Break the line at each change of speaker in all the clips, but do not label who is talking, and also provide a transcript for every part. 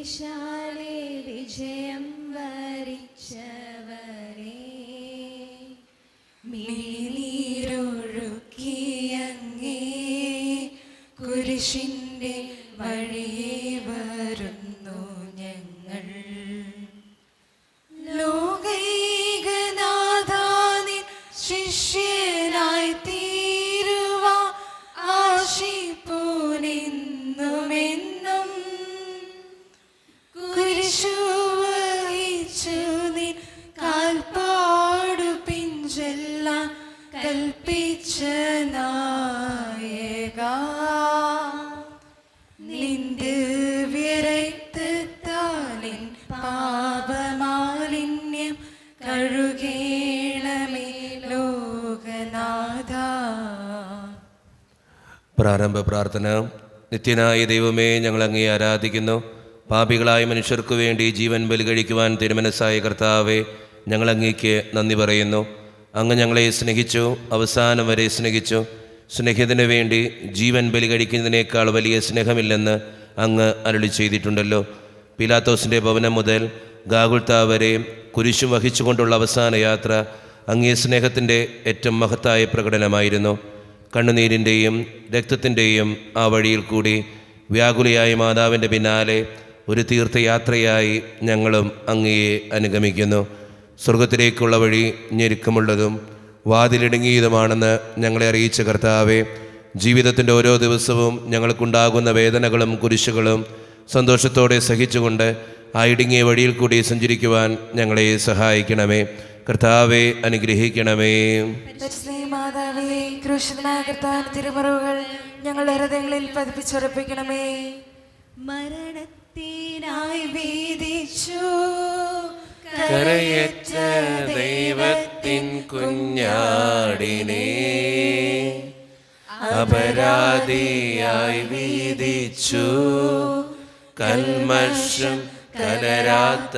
കുരിശാലെ വിജയം വരിച്ചവരേ,
മിഴിനീരൊഴുക്കിയങ്ങേ കുരിശിൻ്റെ വഴിയെ വരുന്നു ഞങ്ങൾ. ലോകൈകനാഥാനിൻ ശിഷ്യനായി തീരുവാ ആശിപ്പൂനെന്നുമെന്നും. കുരിശു വഹിച്ചു നിൻ കാൽപ്പാടു പിഞ്ചെല്ലാം കൽപ്പിച്ച നായകാ, നിന്റെ വിരക്തത്താലിൻ പാപമാലിന്യം കഴുകേണമേ ലോകനാഥാ.
പ്രാരംഭ പ്രാർത്ഥന. നിത്യനായ ദൈവമേ, ഞങ്ങൾ അങ്ങേ ആരാധിക്കുന്നു. പാപികളായ മനുഷ്യർക്കു വേണ്ടി ജീവൻ ബലി കഴിക്കുവാൻ തിരുമനസ്സായ കർത്താവേ, ഞങ്ങൾ അങ്ങേക്ക് നന്ദി പറയുന്നു. അങ്ങ് ഞങ്ങളെ സ്നേഹിച്ചു, അവസാനം വരെ സ്നേഹിച്ചു. സ്നേഹിതന് വേണ്ടി ജീവൻ ബലി കഴിക്കുന്നതിനേക്കാൾ വലിയ സ്നേഹമില്ലെന്ന് അങ്ങ് അരുളി ചെയ്തിട്ടുണ്ടല്ലോ. പീലാത്തോസിൻ്റെ ഭവനം മുതൽ ഗാഗുൽത്താ വരെ കുരിശു വഹിച്ചുകൊണ്ടുള്ള അവസാന യാത്ര അങ്ങേ സ്നേഹത്തിൻ്റെ ഏറ്റവും മഹത്തായ പ്രകടനമായിരുന്നു. കണ്ണുനീരിൻ്റെയും രക്തത്തിൻ്റെയും ആ വഴിയിൽ കൂടി വ്യാകുലയായ മാതാവിൻ്റെ പിന്നാലെ ഒരു തീർത്ഥയാത്രയായി ഞങ്ങളും അങ്ങയെ അനുഗമിക്കുന്നു. സ്വർഗത്തിലേക്കുള്ള വഴി ഞെരുക്കമുള്ളതും വാതിലിടുങ്ങിയതുമാണെന്ന് ഞങ്ങളെ അറിയിച്ച കർത്താവേ, ജീവിതത്തിൻ്റെ ഓരോ ദിവസവും ഞങ്ങൾക്കുണ്ടാകുന്ന വേദനകളും കുരിശുകളും സന്തോഷത്തോടെ സഹിച്ചുകൊണ്ട് ആ ഇടുങ്ങിയ വഴിയിൽ കൂടി സഞ്ചരിക്കുവാൻ ഞങ്ങളെ സഹായിക്കണമേ. കർത്താവെ അനുഗ്രഹിക്കണമേ.
മാതാവേ, ക്രൂശനായ കർത്താവിന്റെ തിരുമുറിവുകൾ ഞങ്ങളുടെ ഹൃദയങ്ങളിൽ പതിപ്പിച്ചുറപ്പിക്കണമേ.
മരണത്തിനായി വീതിച്ചു
കരയറ്റ ദൈവത്തിൻ കുഞ്ഞാടിനെ അപരാധിയായി വീതിച്ചു, കൽമഷം കലരാത്ത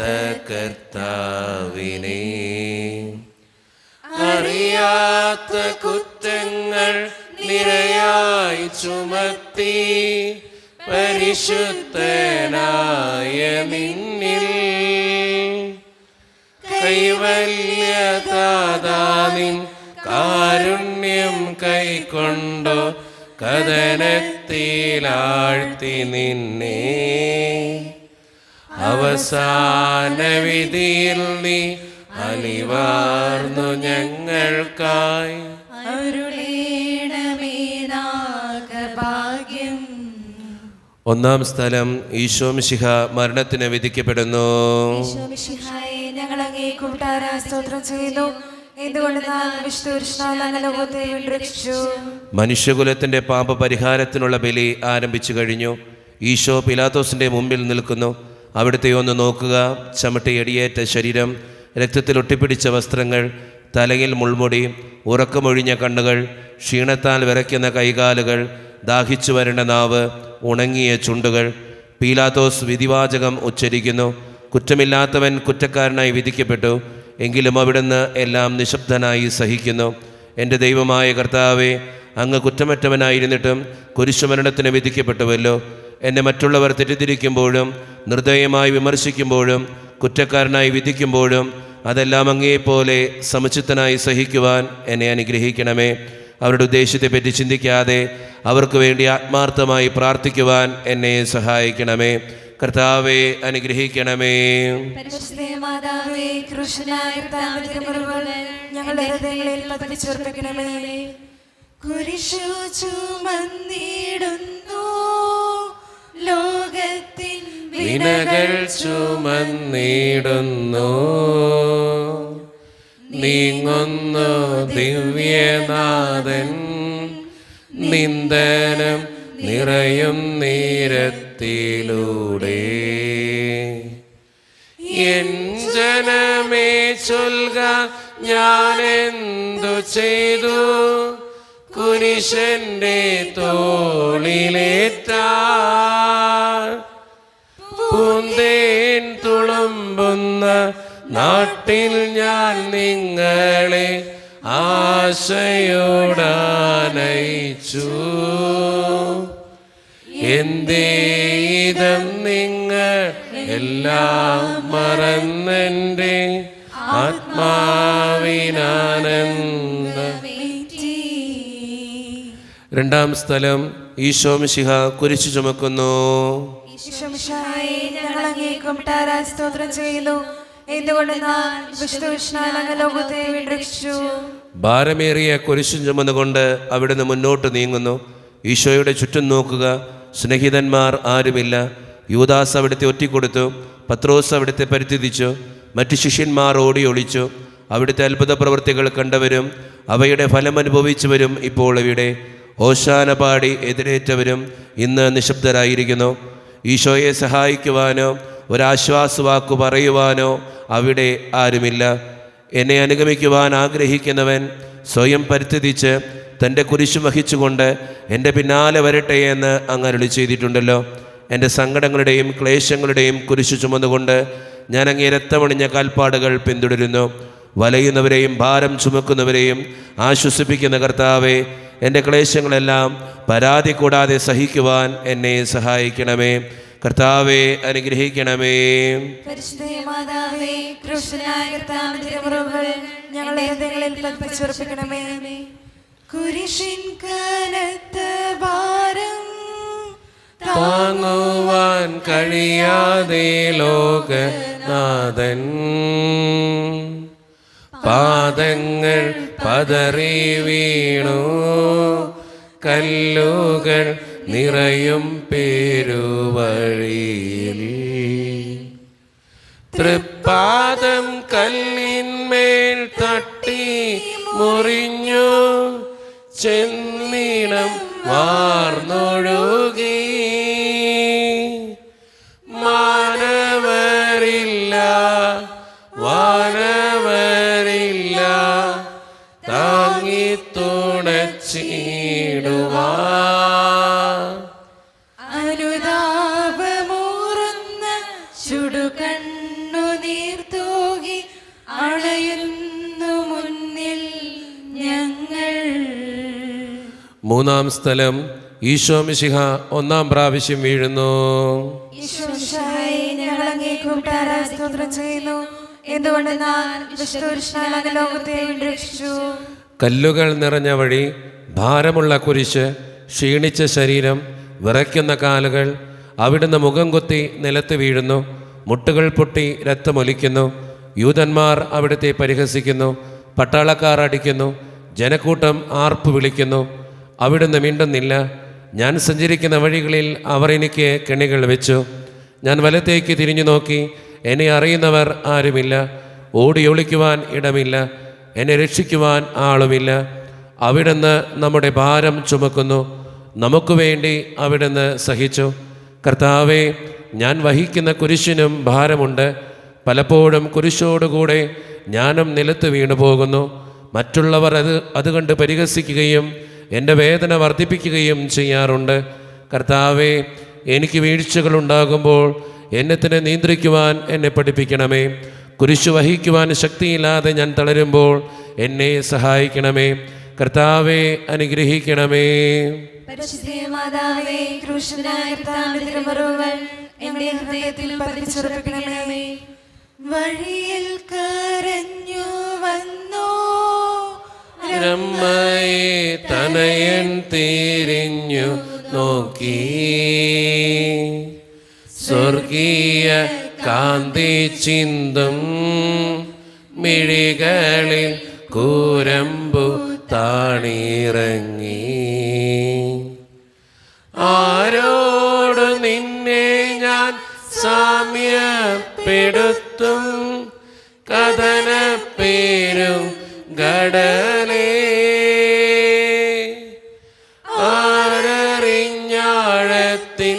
കർത്താവിനെ. അറിയാത്ത കുറ്റങ്ങൾ നിരയായി ചുമത്തി പരിശുദ്ധനായ നിന്നിൽ കൈവല്യദാതാനിൻ കാരുണ്യം കൈക്കൊണ്ടോ കഥനത്തിലാഴ്ത്തി നിന്നെ. അവസാന വിധിയിൽ നീ അലിവാർന്നു ഞങ്ങൾക്കായി
അരുളേണമേ നാഗഭാഗ്യം.
ഒന്നാം സ്ഥലം. ഈശോ മിശിഹ മരണത്തിന് വിധിക്കപ്പെടുന്നു.
ഞങ്ങൾ അങ്ങേ കൂട്ടാരാ സ്തോത്രം ചെയ്യുന്നു.
മനുഷ്യകുലത്തിന്റെ പാപപരിഹാരത്തിനുള്ള ബലി ആരംഭിച്ചു കഴിഞ്ഞു. ഈശോ പിലാത്തോസിന്റെ മുമ്പിൽ നിൽക്കുന്നു. അവിടുത്തെ ഒന്ന് നോക്കുക. ചമട്ടയടിയേറ്റ ശരീരം, രക്തത്തിൽ ഒട്ടിപ്പിടിച്ച വസ്ത്രങ്ങൾ, തലയിൽ മുൾമുടി, ഉറക്കമൊഴിഞ്ഞ കണ്ണുകൾ, ക്ഷീണത്താൽ വിറയ്ക്കുന്ന കൈകാലുകൾ, ദാഹിച്ചു വരേണ്ട നാവ്, ഉണങ്ങിയ ചുണ്ടുകൾ. പീലാത്തോസ് വിധിവാചകം ഉച്ചരിക്കുന്നു. കുറ്റമില്ലാത്തവൻ കുറ്റക്കാരനായി വിധിക്കപ്പെട്ടു. എങ്കിലും അവിടുന്ന് എല്ലാം നിശബ്ദനായി സഹിക്കുന്നു. എൻ്റെ ദൈവമായ കർത്താവേ, അങ്ങ് കുറ്റമറ്റവനായിരുന്നിട്ടും കുരിശുമരണത്തിന് വിധിക്കപ്പെട്ടുവല്ലോ. എന്നെ മറ്റുള്ളവർ തെറ്റിദ്ധരിക്കുമ്പോഴും നിർദ്ദയമായി വിമർശിക്കുമ്പോഴും കുറ്റക്കാരനായി വിധിക്കുമ്പോഴും അതെല്ലാം അങ്ങേപ്പോലെ സമുചിതനായി സഹിക്കുവാൻ എന്നെ അനുഗ്രഹിക്കണമേ. അവരുടെ ഉദ്ദേശത്തെപ്പറ്റി ചിന്തിക്കാതെ അവർക്ക് വേണ്ടി ആത്മാർത്ഥമായി പ്രാർത്ഥിക്കുവാൻ എന്നെ സഹായിക്കണമേ. കർത്താവെ അനുഗ്രഹിക്കണമേ.
മാതാവേ, ഞങ്ങളുടെ ഹൃദയങ്ങളിൽ പതിപ്പിച്ചുറപ്പിക്കണമേ. കുരിശു ചുമന്നിടുന്നു ലോകത്തിൻ
വിനകൾ ചുമന്നിടുന്നു. നീങ്ങുന്നു ദിവ്യനാഥൻ, നിന്ദനം നിറയും നീരത്തിലൂടെ. എൻ ജനമേ ചൊൽക, ഞാനെന്തു ചെയ്തു കുരിശന്റെ തോളിലേറ്റ പൂന്തേൻ തുളുമ്പുന്ന നാട്ടിൽ ഞാൻ നിങ്ങളെ ആശയോടാനയിച്ചു. എന്തേ ഇതം നിങ്ങൾ എല്ലാം മറന്നെൻ്റെ ആത്മാവിനാനന്ദ. രണ്ടാം സ്ഥലം, ഈശോ മിശിഹ കുരിശു ചുമക്കുന്നു.
ഈശോ മിശിഹായെ, ഞങ്ങൾ അങ്ങേ കുമ്പിട്ടാരാ സ്തോത്രം ചെയ്യുന്നു. എന്തുകൊണ്ടെന്നാൽ വിശുദ്ധ അങ്ങ് ലോകത്തെ വീണ്ടെടുത്തു.
ഭാരമേറിയ കുരിശും ചുമന്നുകൊണ്ട് അവിടുന്ന് മുന്നോട്ട് നീങ്ങുന്നു. ഈശോയുടെ ചുറ്റും നോക്കുക, സ്നേഹിതന്മാർ ആരുമില്ല. യൂദാസ് അവിടുത്തെ ഒറ്റിക്കൊടുത്തു, പത്രോസ് അവിടുത്തെ പരിത്യജിച്ചു, മറ്റു ശിഷ്യന്മാർ ഓടി ഒളിച്ചു. അവിടുത്തെ അത്ഭുത പ്രവൃത്തികൾ കണ്ടവരും അവയുടെ ഫലം അനുഭവിച്ചവരും ഇപ്പോൾ ഇവിടെ. ഓശാന പാടി എതിരേറ്റവരും ഇന്ന് നിശബ്ദരായിരിക്കുന്നു. ഈശോയെ സഹായിക്കുവാനോ ഒരാശ്വാസവാക്കു പറയുവാനോ അവിടെ ആരുമില്ല. എന്നെ അനുഗമിക്കുവാൻ ആഗ്രഹിക്കുന്നവൻ സ്വയം പരിത്യജിച്ച് തൻ്റെ കുരിശു വഹിച്ചുകൊണ്ട് എൻ്റെ പിന്നാലെ വരട്ടെ എന്ന് അങ്ങ് അരുളി ചെയ്തിട്ടുണ്ടല്ലോ. എൻ്റെ സങ്കടങ്ങളുടെയും ക്ലേശങ്ങളുടെയും കുരിശു ചുമന്നുകൊണ്ട് ഞാൻ അങ്ങേ രക്തമണിഞ്ഞ കാൽപ്പാടുകൾ പിന്തുടരുന്നു. വലയുന്നവരെയും ഭാരം ചുമക്കുന്നവരെയും ആശ്വസിപ്പിക്കുന്ന കർത്താവേ, എൻ്റെ ക്ലേശങ്ങളെല്ലാം പരാതി കൂടാതെ സഹിക്കുവാൻ എന്നെ സഹായിക്കണമേ. കർത്താവേ, അനുഗ്രഹിക്കണമേ.
പരിശുദ്ധമാതാവേ, കൃഷ്ണനായ കർത്താവിന്റെ തിരുമുറിവുകൾ ഞങ്ങളുടെ ഹൃദയങ്ങളിൽ പതിപ്പിച്ചുറപ്പിക്കണമേ. കുരിശിൻ കനത്ത ഭാരം
താങ്ങുവാൻ കഴിയാതെ ലോകനാഥൻ പാദങ്ങൾ പതറി വീണു. കല്ലുകൾ നിറയും പെരുവഴിയിൽ തൃപ്പാദം കല്ലിന്മേൽ തട്ടി മുറിഞ്ഞു. ചെന്നിണം വാർന്നൊഴുകി. മാനവരില്ല വാനവരില്ല താങ്ങി തുണച്ചിടുവാ.
അനുതാപമൂറുന്ന ചുടുകണ്ണു നീർത്തൂകി അണയുന്നു മുന്നിൽ ഞങ്ങൾ.
മൂന്നാം സ്ഥലം, ഈശോ മിശിഹ ഒന്നാം പ്രാവശ്യം വീഴുന്നു.
ഈശോ മിശിഹായെ, ഞങ്ങൾ അങ്ങേ കുമ്പിട്ടാരാ സ്തോത്രം ചെയ്യുന്നു. എന്തുകൊണ്ടെന്നാൽ വിശുദ്ധ അങ്ങ് ലോകത്തെ വീണ്ടെടുത്തു.
കല്ലുകൾ നിറഞ്ഞ വഴി, ഭാരമുള്ള കുരിശ്, ക്ഷീണിച്ച ശരീരം, വിറയ്ക്കുന്ന കാലുകൾ. അവിടുന്ന് മുഖം കുത്തി നിലത്ത് വീഴുന്നു. മുട്ടുകൾ പൊട്ടി രക്തമൊലിക്കുന്നു. യൂതന്മാർ അവിടുത്തെ പരിഹസിക്കുന്നു. പട്ടാളക്കാർ അടിക്കുന്നു. ജനക്കൂട്ടം ആർപ്പ് വിളിക്കുന്നു. അവിടുന്ന് മിണ്ടുന്നില്ല. ഞാൻ സഞ്ചരിക്കുന്ന വഴികളിൽ അവർ എനിക്ക് കെണികൾ വെച്ചു. ഞാൻ വലത്തേക്ക് തിരിഞ്ഞു നോക്കി, എന്നെ അറിയുന്നവർ ആരുമില്ല. ഓടി ഒളിക്കുവാൻ ഇടമില്ല. എന്നെ രക്ഷിക്കുവാൻ ആളുമില്ല. അവിടുന്ന് നമ്മുടെ ഭാരം ചുമക്കുന്നു. നമുക്ക് വേണ്ടി അവിടുന്ന് സഹിച്ചു. കർത്താവേ, ഞാൻ വഹിക്കുന്ന കുരിശിനും ഭാരമുണ്ട്. പലപ്പോഴും കുരിശോടുകൂടെ ഞാനും നിലത്ത് വീണു പോകുന്നു. മറ്റുള്ളവർ അതുകണ്ട് പരിഹസിക്കുകയും എൻ്റെ വേദന വർദ്ധിപ്പിക്കുകയും ചെയ്യാറുണ്ട്. കർത്താവേ, എനിക്ക് വീഴ്ചകളുണ്ടാകുമ്പോൾ എന്നെ തന്നെ നിയന്ത്രിക്കുവാൻ എന്നെ പഠിപ്പിക്കണമേ. കുരിശു വഹിക്കുവാൻ ശക്തിയില്ലാതെ ഞാൻ തളരുമ്പോൾ എന്നെ സഹായിക്കണമേ. കർത്താവേ, അനുഗ്രഹിക്കണമേ.
പരിശുദ്ധമാതാവേ, കൃഷ്ണനായ കർത്താവിന്റെ തിരുമുറിവുകൾ എൻ്റെ ഹൃദയത്തിൽ പതിപ്പിച്ചുറപ്പിക്കണമേ. വഴിയിൽ കരഞ്ഞു വന്നോ
രമ്മയെ തനയൻ തിരിഞ്ഞു നോക്കി. സ്വർഗീയ കാന്തി ചിന്തും മിഴികളിൽ കൂരമ്പു താണിറങ്ങി. ആരോട് നിന്നെ ഞാൻ സാമ്യപ്പെടുത്തും. കഥന പേരും കടലേ, ആരറിഞ്ഞാഴത്തിൽ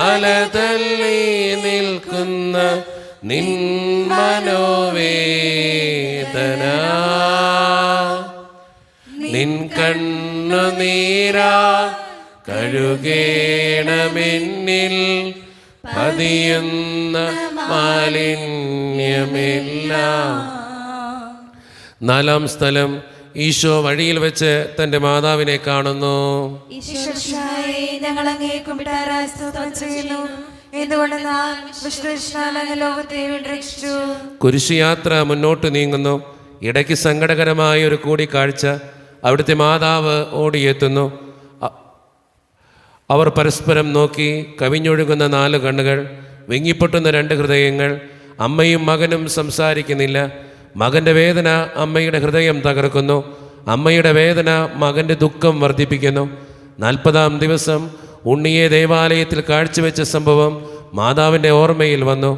അലതല്ലി നിൽക്കുന്ന നിൻ മനോവേദന. നിൻ കണ്ണുനീരാ കഴുകേണമെന്നിൽ പതിയുന്ന മാലിന്യമെല്ലാം. നാലാം സ്ഥലം, ഈശോ വഴിയിൽ വെച്ച് തൻ്റെ മാതാവിനെ കാണുന്നു.
ഈശോയെ, ഞങ്ങൾ അങ്ങേ കുമ്പിട്ടാരാ സ്തോത്രം ചെയ്യുന്നു. എന്തുകൊണ്ടെന്നാൽ വിശുദ്ധ ലോകത്തെ രക്ഷിച്ചു.
കുരിശുയാത്ര മുന്നോട്ട് നീങ്ങുന്നു. ഇടയ്ക്ക് സങ്കടകരമായ ഒരു കൂടിക്കാഴ്ച. അവിടുത്തെ മാതാവ് ഓടിയെത്തുന്നു. അവർ പരസ്പരം നോക്കി. കവിഞ്ഞൊഴുകുന്ന 4 കണ്ണുകൾ, വിങ്ങിപ്പൊട്ടുന്ന 2 ഹൃദയങ്ങൾ. അമ്മയും മകനും സംസാരിക്കുന്നില്ല. മകൻ്റെ വേദന അമ്മയുടെ ഹൃദയം തകർക്കുന്നു. അമ്മയുടെ വേദന മകൻ്റെ ദുഃഖം വർദ്ധിപ്പിക്കുന്നു. 40-ാം ദിവസം ഉണ്ണിയെ ദേവാലയത്തിൽ കാഴ്ചവെച്ച സംഭവം മാതാവിൻ്റെ ഓർമ്മയിൽ വന്നു.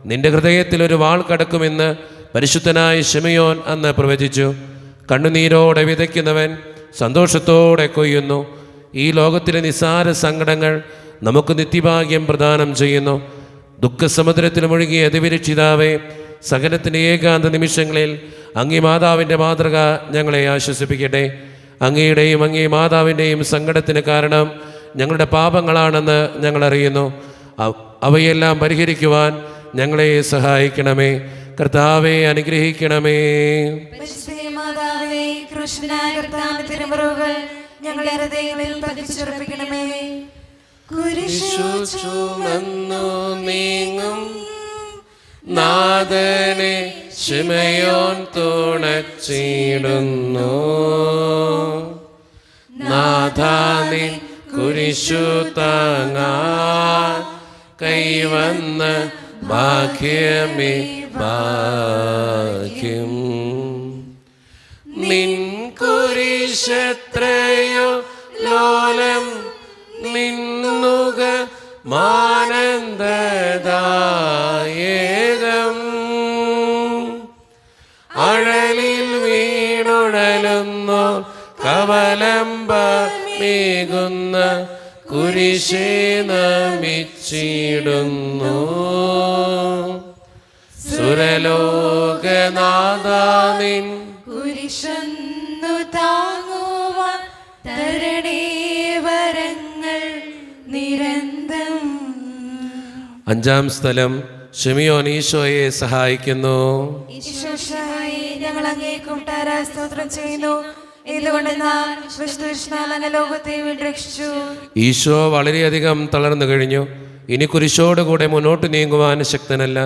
നിന്റെ ഹൃദയത്തിൽ ഒരു വാൾ കടക്കുമെന്ന് പരിശുദ്ധനായ ശിമയോൻ അന്ന് പ്രവചിച്ചു. കണ്ണുനീരോടെ വിതയ്ക്കുന്നവൻ സന്തോഷത്തോടെ കൊയ്യുന്നു. ഈ ലോകത്തിലെ നിസ്സാര സങ്കടങ്ങൾ നമുക്ക് നിത്യഭാഗ്യം പ്രദാനം ചെയ്യുന്നു. ദുഃഖസമുദ്രത്തിൽ മുഴുകിയ അതിവിരക്ഷിതാവേ, സഹനത്തിൻ്റെ ഏകാന്ത നിമിഷങ്ങളിൽ അങ്ങേ മാതാവിൻ്റെ മാതൃക ഞങ്ങളെ ആശ്വസിപ്പിക്കട്ടെ. അങ്ങയുടെയും അങ്ങേ മാതാവിൻ്റെയും സങ്കടത്തിന് കാരണം ഞങ്ങളുടെ പാപങ്ങളാണെന്ന് ഞങ്ങളറിയുന്നു. അവയെല്ലാം പരിഹരിക്കുവാൻ ഞങ്ങളെ സഹായിക്കണമേ. കർത്താവെ അനുഗ്രഹിക്കണമേ.
മാതാവേ, കൃഷ്ണനായ കർത്താവിന്റെ തിരുമുറിവുകൾ ഞങ്ങളുടെ ഹൃദയങ്ങളിൽ പതിച്ചുറപ്പിക്കണമേ.
കുരിശു ചുമന്നു നീങ്ങും നാഥനെ ശിമയോൻ തുണച്ചിടുന്നു. നാഥാനിൻ കുരിശു താങ്ങാൻ കൈവന്ന ഭാഗ്യമേ ഭാഗ്യം. നിൻ കുരിശത്രയോ ലോലം നിന്നുക മാനന്ദദായകം. അഴലിൽ വീണുഴലുന്നു കവലംബമേകുന്ന കുരിശേ നമിച്ചിടുന്നു. സുരലോകനാഥാനിൻ
കുരിശന്നു താങ്ങുവാൻ തരണേ വരങ്ങൾ നിരന്തം.
5-ാം സ്ഥലം ശിമയോൻ ഈശോയെ സഹായിക്കുന്നു.
ഈശോയെ, ഞങ്ങൾ അങ്ങേ കൂട്ടാരാ സ്തോത്രം ചെയ്യുന്നു. എന്തുകൊണ്ടെന്നാൽ വിശുദ്ധ ലോകത്തെ രക്ഷിച്ചു.
ഈശോ വളരെയധികം തളർന്നു കഴിഞ്ഞു. ഇനി കുരിശോടുകൂടെ മുന്നോട്ട് നീങ്ങുവാൻ ശക്തനല്ല.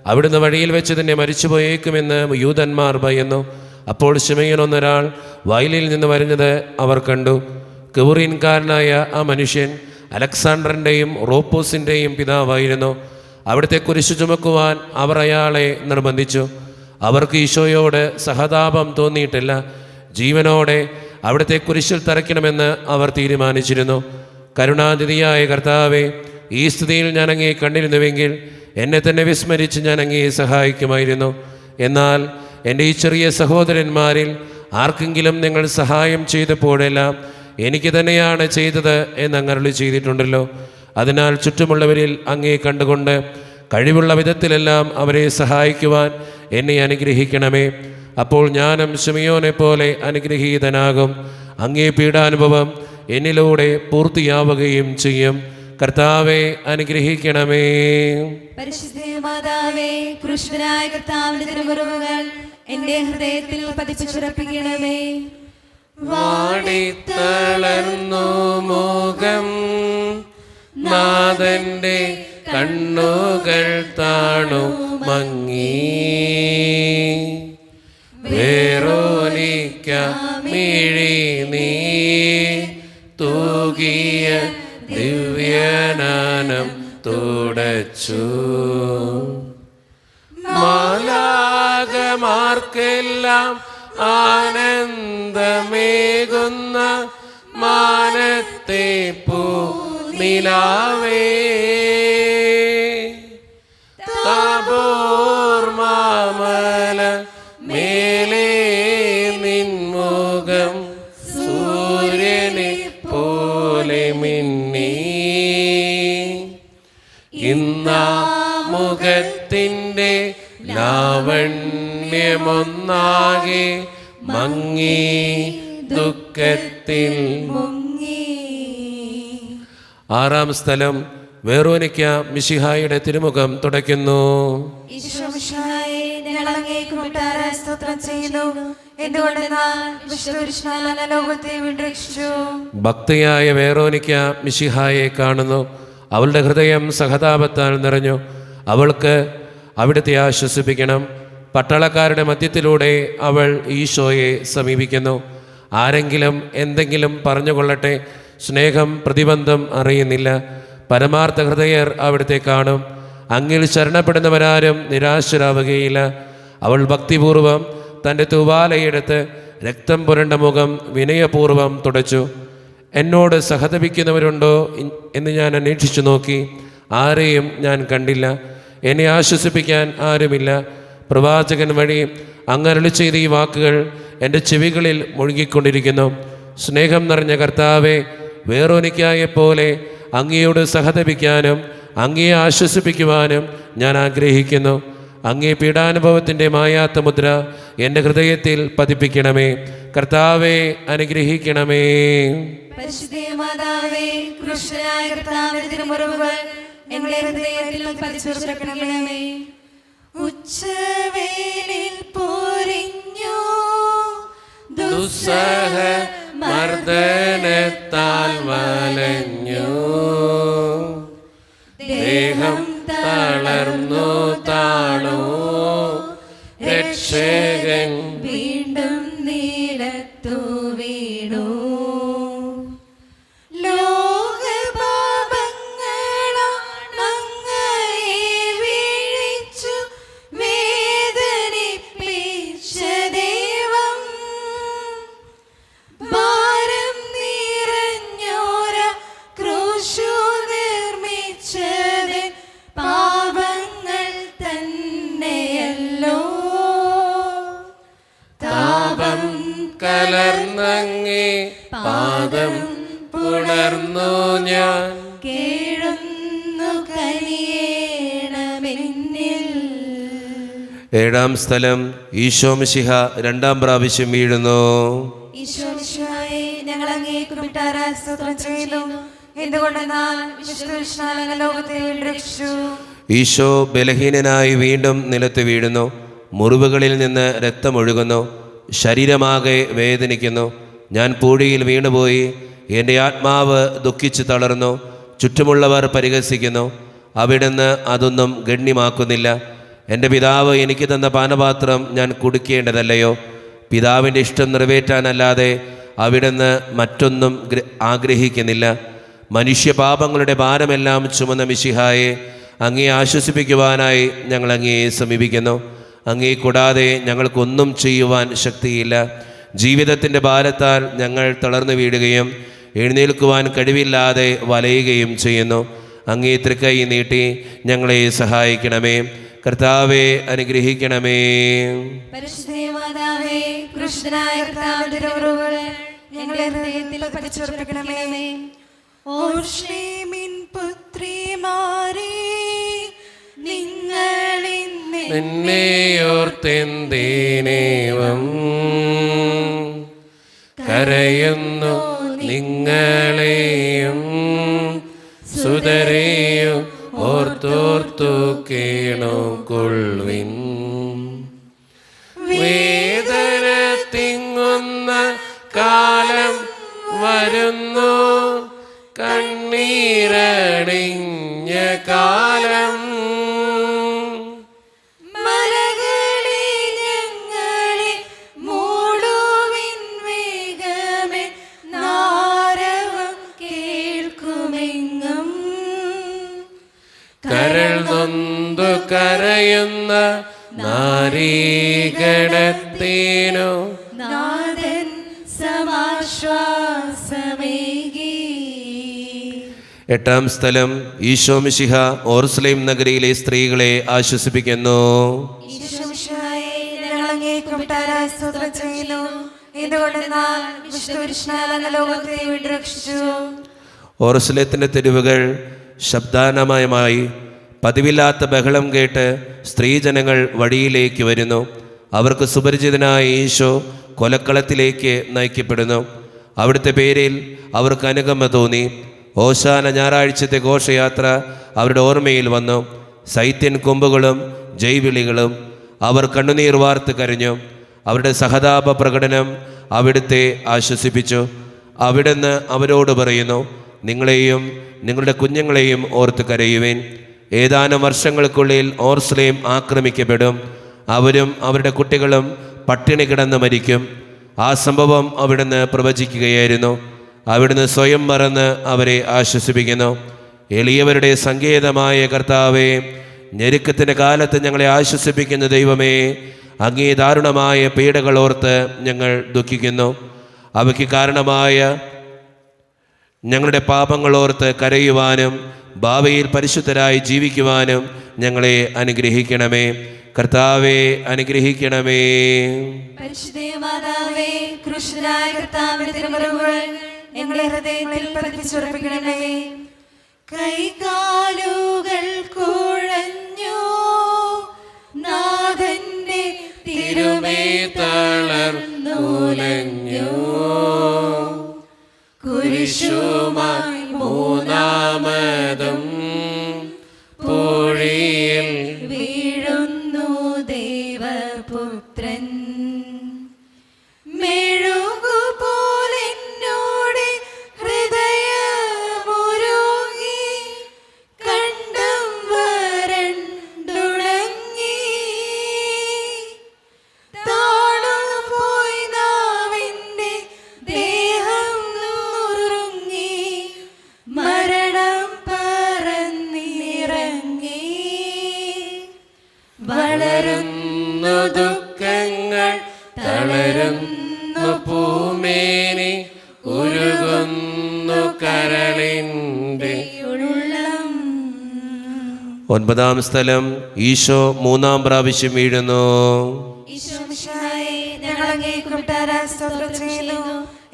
അവിടുന്ന് വഴിയിൽ വെച്ച് തന്നെ മരിച്ചുപോയേക്കുമെന്ന് യൂതന്മാർ ഭയന്നു. അപ്പോൾ ശിമയോൻ എന്നൊരാൾ വയലിൽ നിന്ന് വരുന്നത് അവർ കണ്ടു. കെവുറീൻകാരനായ ആ മനുഷ്യൻ അലക്സാണ്ടറിൻ്റെയും റോപ്പോസിൻ്റെയും പിതാവായിരുന്നു. അവിടുത്തെ കുരിശു ചുമക്കുവാൻ അവർ അയാളെ നിർബന്ധിച്ചു. അവർക്ക് ഈശോയോട് സഹതാപം തോന്നിയിട്ടില്ല. ജീവനോടെ അവിടുത്തെ കുരിശിൽ തറയ്ക്കണമെന്ന് അവർ തീരുമാനിച്ചിരുന്നു. കരുണാനിധിയായ കർത്താവെ, ഈ സ്ഥിതിയിൽ ഞാൻ അങ്ങയെ കണ്ടിരുന്നുവെങ്കിൽ എന്നെ തന്നെ വിസ്മരിച്ച് ഞാൻ അങ്ങയെ സഹായിക്കുമായിരുന്നു. എന്നാൽ എൻ്റെ ഈ ചെറിയ സഹോദരന്മാരിൽ ആർക്കെങ്കിലും നിങ്ങൾ സഹായം ചെയ്തപ്പോഴെല്ലാം എനിക്ക് തന്നെയാണ് ചെയ്തത് എന്നങ്ങ് അരുളി ചെയ്തിട്ടുണ്ടല്ലോ. അതിനാൽ ചുറ്റുമുള്ളവരിൽ അങ്ങയെ കണ്ടുകൊണ്ട് കഴിവുള്ള വിധത്തിലെല്ലാം അവരെ സഹായിക്കുവാൻ എന്നെ അനുഗ്രഹിക്കണമേ. അപ്പോൾ ഞാനും ശിമയോനെ പോലെ അനുഗ്രഹീതനാകും. അങ്ങേ പീഡാനുഭവം എന്നിലൂടെ പൂർത്തിയാവുകയും ചെയ്യും. കർത്താവെ അനുഗ്രഹിക്കണമേ.
പരിശുദ്ധ മാതാവേ, കൃഷ്ണനായ കർത്താവിന്റെ തിരുമുറിവുകൾ എന്റെ ഹൃദയത്തിൽ പതിച്ചുറപ്പിക്കണമേ.
വാടിത്തളർന്നു മുഖം നാഥന്റെ കണ്ണുകൾ താണു മങ്ങി. വേറോനിക്ക മിഴി നീ തൂകിയ ദിവ്യനാനം തുടച്ചു. മാലാകമാർക്കെല്ലാം ആനന്ദമേകുന്ന മാനത്തെ പൂനിലാവേ, താബോർ മാമല മേലേ നിൻമുഖം സൂര്യനെ പോലെ മിന്നി. ഇന്നാ മുഖത്തിൻ്റെ ലാവണ്യമൊന്നാകെ മങ്ങി ദുഃഖത്തിൽ മുങ്ങി. 6-ാം സ്ഥലം വെറോനിക്ക മിശിഹായുടെ തിരുമുഖം തുടയ്ക്കുന്നു.
ലോകത്തെ രക്ഷിച്ചു.
ഭക്തയായ വെറോനിക്ക മിശിഹായെ കാണുന്നു. അവളുടെ ഹൃദയം സഹതാപത്താൽ നിറഞ്ഞു. അവൾക്ക് അവിടുത്തെ ആശ്വസിപ്പിക്കണം. പട്ടാളക്കാരുടെ മധ്യത്തിലൂടെ അവൾ ഈശോയെ സമീപിക്കുന്നു. ആരെങ്കിലും എന്തെങ്കിലും പറഞ്ഞുകൊള്ളട്ടെ, സ്നേഹം പ്രതിബന്ധം അറിയുന്നില്ല. പരമാർത്ഥ ഹൃദയർ അവിടുത്തെ കാണും. അങ്ങിൽ ശരണപ്പെടുന്നവരാരും നിരാശരാവുകയില്ല. അവൾ ഭക്തിപൂർവം തൻ്റെ തൂവാലയെടുത്ത് രക്തം പുരണ്ട മുഖം വിനയപൂർവം തുടച്ചു. എന്നോട് സഹതപിക്കുന്നവരുണ്ടോ എന്ന് ഞാൻ അന്വേഷിച്ചു നോക്കി. ആരെയും ഞാൻ കണ്ടില്ല. എന്നെ ആശ്വസിപ്പിക്കാൻ ആരുമില്ല. പ്രവാചകൻ വഴി അങ്ങ് അരുളി ചെയ്ത ഈ വാക്കുകൾ എൻ്റെ ചെവികളിൽ മുഴുകിക്കൊണ്ടിരിക്കുന്നു. സ്നേഹം നിറഞ്ഞ കർത്താവെ, വേറൊനിക്കായെപ്പോലെ അങ്ങയോട് സഹതപിക്കാനും അങ്ങയെ ആശ്വസിപ്പിക്കുവാനും ഞാൻ ആഗ്രഹിക്കുന്നു. അങ്ങേ പീഡാനുഭവത്തിൻ്റെ മായാത്ത മുദ്ര എൻ്റെ ഹൃദയത്തിൽ പതിപ്പിക്കണമേ. കർത്താവെ, അനുഗ്രഹിക്കണമേ.
പരിശുദ്ധ മാതാവേ, കൃഷ്ണനായ കർത്താവിന്റെ തിരുമുറിവുകൾ എന്റെ ഹൃദയത്തിൽ പതിച്ചുറക്കണമേ.
ഉച്ചവേലിൽ പൊരിഞ്ഞു
ദുസ്സഹ മർദ്ദനത്താൽ വലഞ്ഞു, ദേഹം തളർന്നു താണു, രക്ഷകൻ
വീണ്ടും നീലത്തു വീണു.
കലർന്നങ്ങേ പാദം പുണർന്നു ഞാൻ,
കേഴുന്നു കനിയേണമെന്നിൽ.
ഏഴാം സ്ഥലം. ഈശോ മിശിഹ രണ്ടാം പ്രാവശ്യം വീഴുന്നു.
ഈശോ മിശിഹായെ, ഞങ്ങൾ അങ്ങേ
കുമ്പിട്ടാരാ സ്തോത്രം ചെയ്യുന്നു. എന്തുകൊണ്ടെന്നാൽ വിശുദ്ധ കൃഷ്ണനാൽ അങ്ങ് ലോകത്തെ രക്ഷിച്ചു.
ഈശോ ബലഹീനനായി വീണ്ടും നിലത്ത് വീഴുന്നു. മുറിവുകളിൽ നിന്ന് രക്തമൊഴുകുന്നു. ശരീരമാകെ വേദനിക്കുന്നു. ഞാൻ പൂഴിയിൽ വീണുപോയി. എൻ്റെ ആത്മാവ് ദുഃഖിച്ച് തളർന്നു. ചുറ്റുമുള്ളവർ പരിഹസിക്കുന്നു. അവിടുന്ന് അതൊന്നും ഗണ്യമാക്കുന്നില്ല. എൻ്റെ പിതാവ് എനിക്ക് തന്ന പാനപാത്രം ഞാൻ കുടിക്കേണ്ടതല്ലയോ? പിതാവിൻ്റെ ഇഷ്ടം നിറവേറ്റാനല്ലാതെ അവിടുന്ന് മറ്റൊന്നും ആഗ്രഹിക്കുന്നില്ല. മനുഷ്യപാപങ്ങളുടെ ഭാരമെല്ലാം ചുമന്ന മിശിഹായെ, അങ്ങയെ ആശ്വസിപ്പിക്കുവാനായി ഞങ്ങൾ അങ്ങയെ സമീപിക്കുന്നു. അങ്ങേ കൂടാതെ ഞങ്ങൾക്കൊന്നും ചെയ്യുവാൻ ശക്തിയില്ല. ജീവിതത്തിൻ്റെ ഭാരത്താൽ ഞങ്ങൾ തളർന്നു വീഴുകയും എഴുന്നേൽക്കുവാൻ കഴിവില്ലാതെ വലയുകയും ചെയ്യുന്നു. അങ്ങേ തൃക്കൈ നീട്ടി ഞങ്ങളെ സഹായിക്കണമേ. കർത്താവെ, അനുഗ്രഹിക്കണമേ.
പരിശുദ്ധ മാതാവേ, കൃഷ്ണനായ കർത്താവിന്റെ തിരുമുറിവുകൾ ഞങ്ങളുടെ ഹൃദയത്തിൽ പതിച്ചുറപ്പിക്കണമേ.
ഓർശ്ലേമിൻ പുത്രിമാരേ,
നിന്നെയോർത്തെന്തേനേവം കരയുന്നു നിങ്ങളെയും സുതരെയും ഓർത്തോർത്തു കേണുകൊള്ളുവിൻ. വേദന തിങ്ങുന്ന കാലം വരുന്നു, കണ്ണീരണിഞ്ഞ കാലം. കരൾ നൊന്തു കരയുന്ന നാരീഗണത്തിനു
നാഥൻ സമാശ്വാസമേകി.
എട്ടാം സ്ഥലം. ഈശോ മിശിഹ ഓർസ്ലേം നഗരിയിലെ സ്ത്രീകളെ ആശ്വസിപ്പിക്കുന്നു.
ഈശോ മിശിഹായെ, ഞങ്ങൾ അങ്ങേ കുമ്പിട്ടാരാ സ്തോത്രം ചെയ്യുന്നു. എന്തുകൊണ്ടെന്നാൽ വിശുദ്ധ കൃഷ്ണനാൽ അങ്ങ് ലോകത്തെ രക്ഷിച്ചു.
ഓർസ്ലേത്തിൻ്റെ തെരുവുകൾ ശബ്ദാനമയമായി. പതിവില്ലാത്ത ബഹളം കേട്ട് സ്ത്രീജനങ്ങൾ വഴിയിലേക്ക് വരുന്നു. അവർക്ക് സുപരിചിതനായ ഈശോ കൊലക്കളത്തിലേക്ക് നയിക്കപ്പെടുന്നു. അവിടുത്തെ പേരിൽ അവർക്ക് അനുകമ്പ തോന്നി. ഓശാന ഞായറാഴ്ചത്തെ ഘോഷയാത്ര അവരുടെ ഓർമ്മയിൽ വന്നു. സൈത്യൻ കൊമ്പുകളും ജൈവിളികളും. അവർ കണ്ണുനീർ വാർത്ത് കരഞ്ഞു. അവരുടെ സഹതാപ പ്രകടനം അവിടുത്തെ ആശ്വസിപ്പിച്ചു. അവിടുന്ന് അവരോട് പറയുന്നു, നിങ്ങളെയും നിങ്ങളുടെ കുഞ്ഞുങ്ങളെയും ഓർത്ത് കരയുവേൻ. ഏതാനും വർഷങ്ങൾക്കുള്ളിൽ ഓർസ്ലേം ആക്രമിക്കപ്പെടും. അവരും അവരുടെ കുട്ടികളും പട്ടിണി കിടന്ന് മരിക്കും. ആ സംഭവം അവിടുന്ന് പ്രവചിക്കുകയായിരുന്നു. അവിടുന്ന് സ്വയം മറന്ന് അവരെ ആശ്വസിപ്പിക്കുന്നു. എളിയവരുടെ സങ്കേതമായ കർത്താവേ, ഞെരുക്കത്തിൻ്റെ കാലത്ത് ഞങ്ങളെ ആശ്വസിപ്പിക്കുന്ന ദൈവമേ, അങ്ങേ ദാരുണമായ പീഡകൾ ഓർത്ത് ഞങ്ങൾ ദുഃഖിക്കുന്നു. അവയ്ക്ക് കാരണമായ ഞങ്ങളുടെ പാപങ്ങളോർത്ത് കരയുവാനും ഭാവിയിൽ പരിശുദ്ധരായി ജീവിക്കുവാനും ഞങ്ങളെ അനുഗ്രഹിക്കണമേ. കർത്താവെ അനുഗ്രഹിക്കണമേ.
പരിശുദ്ധ മാതാവേ, കൃഷ്ണനായ കർത്താവിന്റെ തിരുമുറിവുകൾ ഞങ്ങളുടെ ഹൃദയങ്ങളിൽ പതിപ്പിച്ചുറപ്പിക്കണമേ. കൈകാലുകൾ കുഴഞ്ഞു നാഥന്റെ തിരുമേ തളർന്നുലഞ്ഞു, കുരിശുമായി മൂന്നാമതും പൂഴിയിൽ വീഴുന്നു ദൈവപുത്രൻ. മെഴുകുപോലെന്നോടെ ഹൃദയമുരുകി, കണ്ടം വരണ്ടുണങ്ങി, താണുപോയി നാവിന്റെ ദേഹം നുറുങ്ങി, മരണം പറന്നിറങ്ങി. വളരുന്നു ദുഃഖങ്ങൾ, തളരുന്നു പൂമേനി, ഉരുകുന്നു കരളിൻ്റെ ഉള്ളം.
9-ാം സ്ഥലം. ഈശോ 3-ാം പ്രാവശ്യം വീഴുന്നു.
ഈശോ മിശിഹായേ,
ഞങ്ങൾ അങ്ങേ കൂട്ടാരാ സ്തോത്രം ചെയ്യുന്നു.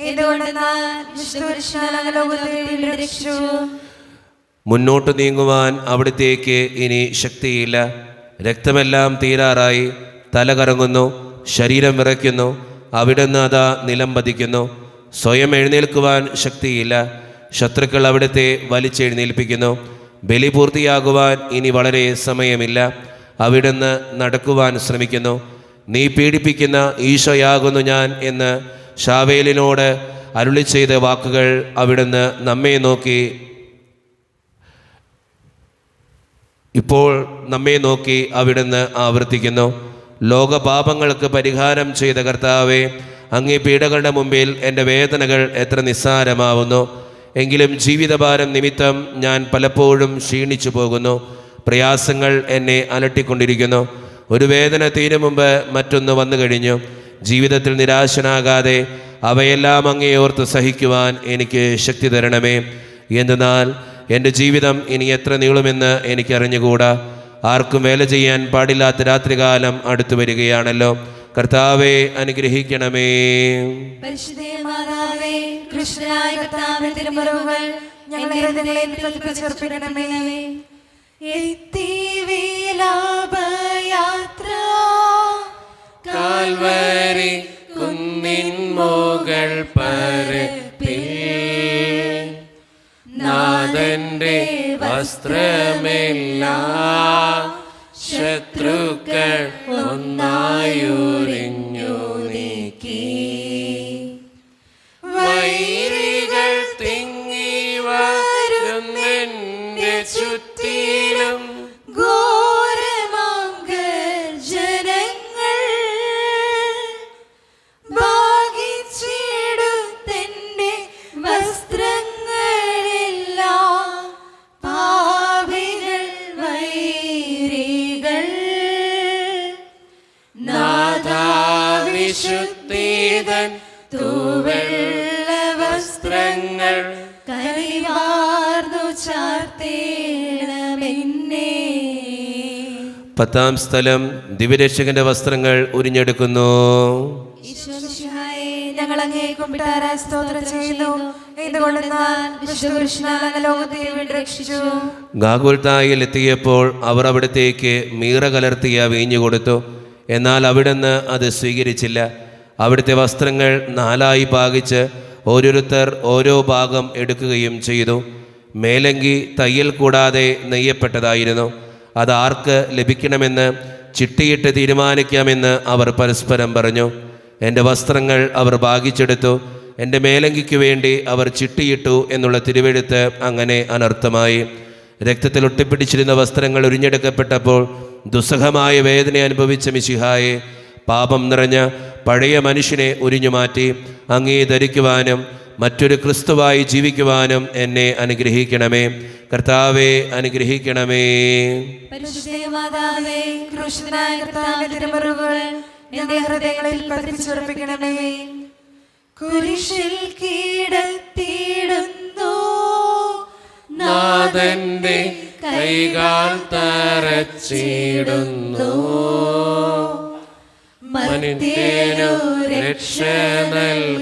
എന്തുകൊണ്ടെന്നാൽ വിശുദ്ധപുരുഷനാൽ അങ്ങ് ലോകത്തെ വീണ്ടും രക്ഷിച്ചു.
മുന്നോട്ട് നീങ്ങുവാൻ അവിടത്തേക്ക് ഇനി ശക്തിയില്ല. രക്തമെല്ലാം തീരാറായി. തല കറങ്ങുന്നു, ശരീരം വിറയ്ക്കുന്നു. അവിടുന്ന് അതാ നിലം പതിക്കുന്നു. സ്വയം എഴുന്നേൽക്കുവാൻ ശക്തിയില്ല. ശത്രുക്കൾ അവിടുത്തെ വലിച്ചെഴുന്നേൽപ്പിക്കുന്നു. ബലി പൂർത്തിയാകുവാൻ ഇനി വളരെ സമയമില്ല. അവിടുന്ന് നടക്കുവാൻ ശ്രമിക്കുന്നു. നീ പീഡിപ്പിക്കുന്ന ഈശോയാകുന്നു ഞാൻ എന്ന് ശാവേലിനോട് അരുളി ചെയ്ത വാക്കുകൾ അവിടുന്ന് നമ്മെ നോക്കി അവിടുന്ന് ആവർത്തിക്കുന്നു. ലോകപാപങ്ങൾക്ക് പരിഹാരം ചെയ്ത കർത്താവേ, അങ്ങേ പീഡകളുടെ മുമ്പിൽ എൻ്റെ വേദനകൾ എത്ര നിസ്സാരമാവുന്നു. എങ്കിലും ജീവിതഭാരം നിമിത്തം ഞാൻ പലപ്പോഴും ക്ഷീണിച്ചു പോകുന്നു. പ്രയാസങ്ങൾ എന്നെ അലട്ടിക്കൊണ്ടിരിക്കുന്നു. ഒരു വേദന തീരും മുമ്പ് മറ്റൊന്ന് വന്നു കഴിഞ്ഞു. ജീവിതത്തിൽ നിരാശനാകാതെ അവയെല്ലാം അങ്ങേ ഓർത്ത് സഹിക്കുവാൻ എനിക്ക് ശക്തി തരണമേ. എന്തെന്നാൽ എൻ്റെ ജീവിതം ഇനി എത്ര നീളുമെന്ന് എനിക്കറിഞ്ഞുകൂടാ. ആർക്കും വേല ചെയ്യാൻ പാടില്ലാത്ത രാത്രികാലം അടുത്തു വരികയാണല്ലോ. കർത്താവെ അനുഗ്രഹിക്കണമേ.
പരിശുദ്ധ മാതാവേ, കൃഷ്ണനായ കർത്താവിന്റെ തിരുമുറിവുകൾ ഞങ്ങളുടെ ഹൃദയങ്ങളിൽ പതിപ്പിച്ചുറപ്പിക്കണമേ. എത്തി വിലാപയാത്ര
കാൽവരി കുന്നിൻ മുകൾ പരപ്പിൽ, നാഥന്റെ വസ്ത്രമെല്ലാം ശത്രുക്കൾ ഒന്നായുരിഞ്ഞു നീക്കി. വൈരികൾ തിങ്ങി വരുന്നെന്റെ ചുറ്റിലും,
ഘോരമാംഗർജനങ്ങൾ ഭാഗിച്ചെടുത്തെന്റെ വസ്ത്രങ്ങളെല്ലാം. പാപികൾ വൈരികൾ
നാഥാവിശുദ്ധീതൻ തൂവെള്ള വസ്ത്രങ്ങൾ
കൈവാർന്നു ചാർത്തേണമെന്നേ.
10-ാം സ്ഥലം. ദിവ്യരക്ഷകന്റെ വസ്ത്രങ്ങൾ ഉരിഞ്ഞെടുക്കുന്നു.
ഈശോ മിശിഹായേ,
ഞങ്ങൾ അങ്ങേ കുമ്പിട്ടാരാ സ്തോത്രം ചെയ്യുന്നു. എന്തുകൊണ്ടെന്നാൽ വിശുദ്ധപുരുഷനാൽ അങ്ങ് ലോകത്തെ വീണ്ടും രക്ഷിച്ചു.
ഗാഗുൽത്തായിൽ എത്തിയപ്പോൾ അവർ അവിടത്തേക്ക് മീറ കലർത്തിയ വീഞ്ഞു കൊടുത്തു. എന്നാൽ അവിടുന്ന് അത് സ്വീകരിച്ചില്ല. അവിടുത്തെ വസ്ത്രങ്ങൾ 4ആയി ഭാഗിച്ച് ഓരോരുത്തർ ഓരോ ഭാഗം എടുക്കുകയും ചെയ്തു. മേലങ്കി തയ്യൽ കൂടാതെ നെയ്യപ്പെട്ടതായിരുന്നു. അത് ആർക്ക് ലഭിക്കണമെന്ന് ചിട്ടിയിട്ട് തീരുമാനിക്കാമെന്ന് അവർ പരസ്പരം പറഞ്ഞു. എൻ്റെ വസ്ത്രങ്ങൾ അവർ ഭാഗിച്ചെടുത്തു. എൻ്റെ മേലങ്കിക്ക് വേണ്ടി അവർ ചിട്ടിയിട്ടു എന്നുള്ള തിരുവെഴുത്ത് അങ്ങനെ അനർത്ഥമായി. രക്തത്തിൽ ഒട്ടിപ്പിടിച്ചിരുന്ന വസ്ത്രങ്ങൾ ഉരിഞ്ഞെടുക്കപ്പെട്ടപ്പോൾ ദുസ്സഹമായ വേദന അനുഭവിച്ച മിശിഹായെ, പാപം നിറഞ്ഞ പഴയ മനുഷ്യനെ ഉരിഞ്ഞുമാറ്റി അങ്ങേ ധരിക്കുവാനും മറ്റൊരു ക്രിസ്തുവായി ജീവിക്കുവാനും എന്നെ അനുഗ്രഹിക്കണമേ. കർത്താവെ അനുഗ്രഹിക്കണമേ.
പരിശുദ്ധ മാതാവേ,
ക്രൂശിതനായ കർത്താവിന്റെ തിരുമുറിവുകൾ ഞങ്ങളുടെ ഹൃദയങ്ങളിൽ പതിപ്പിച്ചുറപ്പിക്കണമേ. കുരിശിൽ കീഴത്തിയിടുന്നു
നാഥന്റെ കൈകാൽ തറച്ചിടുന്നു. മനുഷ്യനു രക്ഷ നൽകാനെത്തിയ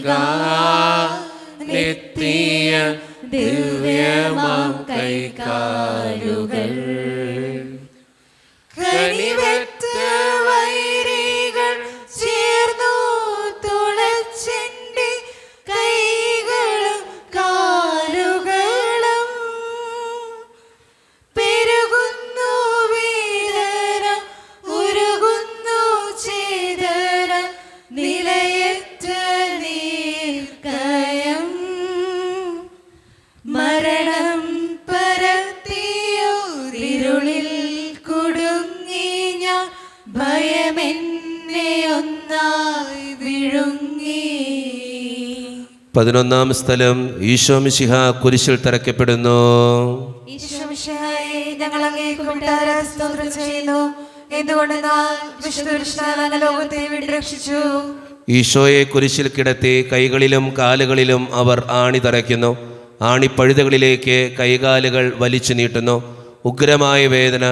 ദിവ്യമാം കൈകാലുകൾ.
കനിവറ്റ വൈരികൾ ചേർന്നു തുളച്ചെന്റെ കൈകളും കാലുകളും. പെരുകുന്നു വേദന, ഉരുകുന്നു ചേതന, നിലയറ്റ നീർക്കയം. മരണം പരത്തിയോ ഇരുളിൽ കുടുങ്ങി ഞാൻ, ഭയമെന്നെ ഒന്നായി വിഴുങ്ങി.
11-ാം സ്ഥലം. ഈശോ മിശിഹ കുരിശിൽ തറയ്ക്കപ്പെടുന്നു.
ഈശോമിശിഹായെ, ഞങ്ങൾ അങ്ങേക്ക് കൊട്ടാര സ്തോത്രം ചെയ്യുന്നു. എന്തുകൊണ്ടെന്നാൽ വിശുദ്ധ ലോകത്തെ വിരക്ഷിച്ചു.
ഈശോയെ കുരിശിൽ കിടത്തി കൈകളിലും കാലുകളിലും അവർ ആണി തറയ്ക്കുന്നു. ആണിപ്പഴുതുകളിലേക്ക് കൈകാലുകൾ വലിച്ചു നീട്ടുന്നു. ഉഗ്രമായ വേദന,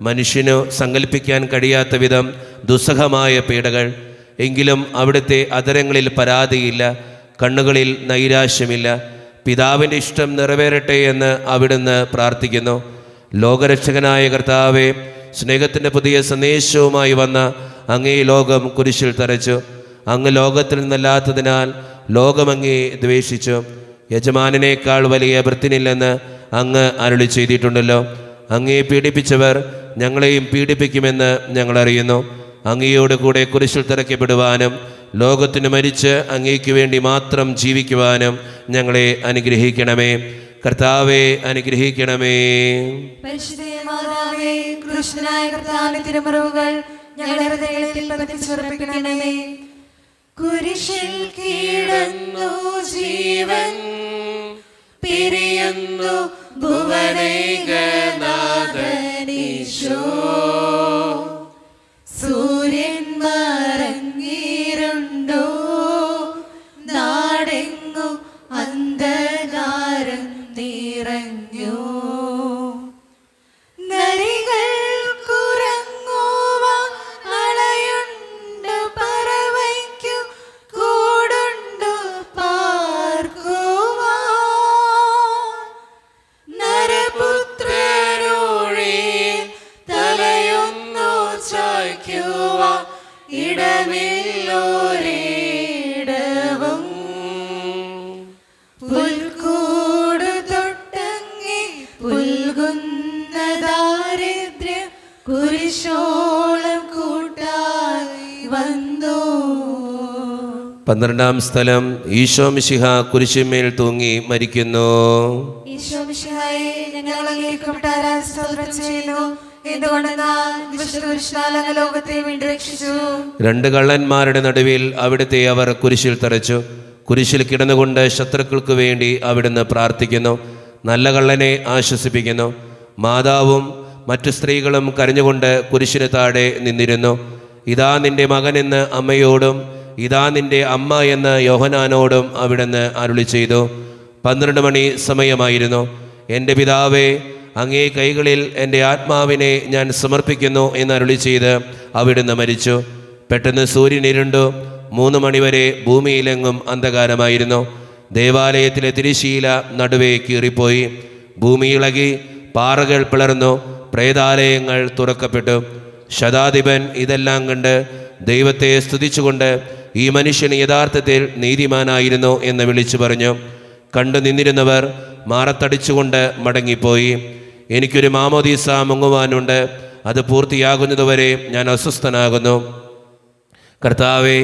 മനുഷ്യനു സങ്കല്പിക്കാൻ കഴിയാത്ത വിധം ദുസ്സഹമായ പീഡകൾ. എങ്കിലും അവിടുത്തെ അധരങ്ങളിൽ പരാതിയില്ല, കണ്ണുകളിൽ നൈരാശ്യമില്ല. പിതാവിൻ്റെ ഇഷ്ടം നിറവേറട്ടെ എന്ന് അവിടുന്ന് പ്രാർത്ഥിക്കുന്നു. ലോകരക്ഷകനായ കർത്താവെ, സ്നേഹത്തിൻ്റെ പുതിയ സന്ദേശവുമായി വന്ന അങ്ങേ ലോകം കുരിശിൽ തറച്ചു. അങ്ങ് ലോകത്തിൽ നിന്നല്ലാത്തതിനാൽ ലോകം അങ്ങേ ദ്വേഷിച്ചു. യജമാനേക്കാൾ വലിയ ഭൃത്യനില്ലെന്ന് അങ്ങ് അരുളി ചെയ്തിട്ടുണ്ടല്ലോ. അങ്ങേ പീഡിപ്പിച്ചവർ ഞങ്ങളെയും പീഡിപ്പിക്കുമെന്ന് ഞങ്ങൾ അറിയുന്നു. അങ്ങയോട് കൂടെ കുരിശിൽ തറയ്ക്കപ്പെടുവാനും ലോകത്തിന് മരിച്ച് അങ്ങേക്ക് വേണ്ടി മാത്രം ജീവിക്കുവാനും ഞങ്ങളെ അനുഗ്രഹിക്കണമേ. കർത്താവെ അനുഗ്രഹിക്കണമേ.
പരിശുദ്ധ മാതാവേ, ക്രൂശിതനായ കർത്താവിന്റെ തിരുമുറിവുകൾ ഞങ്ങളുടെ ഹൃദയങ്ങളിൽ പതിപ്പിച്ചുറപ്പിക്കണമേ. കുരിശിൽ കീഴടന്നു ജീവൻ പിരിയുന്നു ഭുവനൈകനാഥനീശോ. സൂര്യൻ മറങ്ങിരുണ്ടോ, നാടെങ്ങു അന്ധകാരം നിറഞ്ഞു. നരികൾ കുറങ്ങുവാൻ അളയുണ്ടു, പറവയ്ക്കു കൂടുണ്ടു പാർക്കുവാൻ. നരപുത്രനൊഴിയിൽ തലയൊന്നു ചായ്ക്കുവാൻ ഇടമില്ലോരിടവും. പുൽക്കൂട് തൊട്ടങ്ങി പുൽകുന്ന ദാരിദ്ര്യം കുരിശോളം കൂട്ടായി വന്നു.
12-ാം സ്ഥലം. ഈശോ മിശിഹ കുരിശിന്മേൽ തൂങ്ങി മരിക്കുന്നു.
ഈശോമിശിഹായെ, ഞങ്ങൾ അങ്ങേക്ക് കൊട്ടാര സ്തോത്രം ചെയ്യുന്നു. എന്തുകൊണ്ടെന്നാൽ വിശുദ്ധ ലോകത്തെ വീണ്ടും രക്ഷിച്ചു.
2 കള്ളന്മാരുടെ നടുവിൽ അവിടുത്തെ അവർ കുരിശിൽ തറച്ചു. കുരിശിൽ കിടന്നുകൊണ്ട് ശത്രുക്കൾക്ക് വേണ്ടി അവിടുന്ന് പ്രാർത്ഥിക്കുന്നു. നല്ല കള്ളനെ ആശ്വസിപ്പിക്കുന്നു. മാതാവും മറ്റു സ്ത്രീകളും കരഞ്ഞുകൊണ്ട് കുരിശിന് താഴെ നിന്നിരുന്നു. ഇതാ നിന്റെ മകനെന്ന് അമ്മയോടും ഇതാ നിന്റെ അമ്മ എന്ന് യോഹനാനോടും അവിടുന്ന് അരുളി ചെയ്തു. 12 മണി സമയമായിരുന്നു. എൻ്റെ പിതാവേ, അങ്ങേ കൈകളിൽ എൻ്റെ ആത്മാവിനെ ഞാൻ സമർപ്പിക്കുന്നു എന്ന് അരുളി ചെയ്ത് അവിടുന്ന് മരിച്ചു. പെട്ടെന്ന് സൂര്യൻ ഇരുണ്ടു. 3 മണിവരെ ഭൂമിയിലെങ്ങും അന്ധകാരമായിരുന്നു. ദേവാലയത്തിലെ തിരശ്ശീല നടുവേ കീറിപ്പോയി. ഭൂമി ഇളകി, പാറകൾ പിളർന്നു, പ്രേതാലയങ്ങൾ തുറക്കപ്പെട്ടു. ശതാധിപൻ ഇതെല്ലാം കണ്ട് ദൈവത്തെ സ്തുതിച്ചുകൊണ്ട് ഈ മനുഷ്യൻ യഥാർത്ഥത്തിൽ നീതിമാനായിരുന്നു എന്ന് വിളിച്ചു പറഞ്ഞു. കണ്ടു നിന്നിരുന്നവർ മാറത്തടിച്ചുകൊണ്ട് മടങ്ങിപ്പോയി. എനിക്കൊരു മാമോദീസ മുങ്ങുവാനുണ്ട്, അത് പൂർത്തിയാകുന്നതുവരെ ഞാൻ അസ്വസ്ഥനാകുന്നു. കർത്താവെ,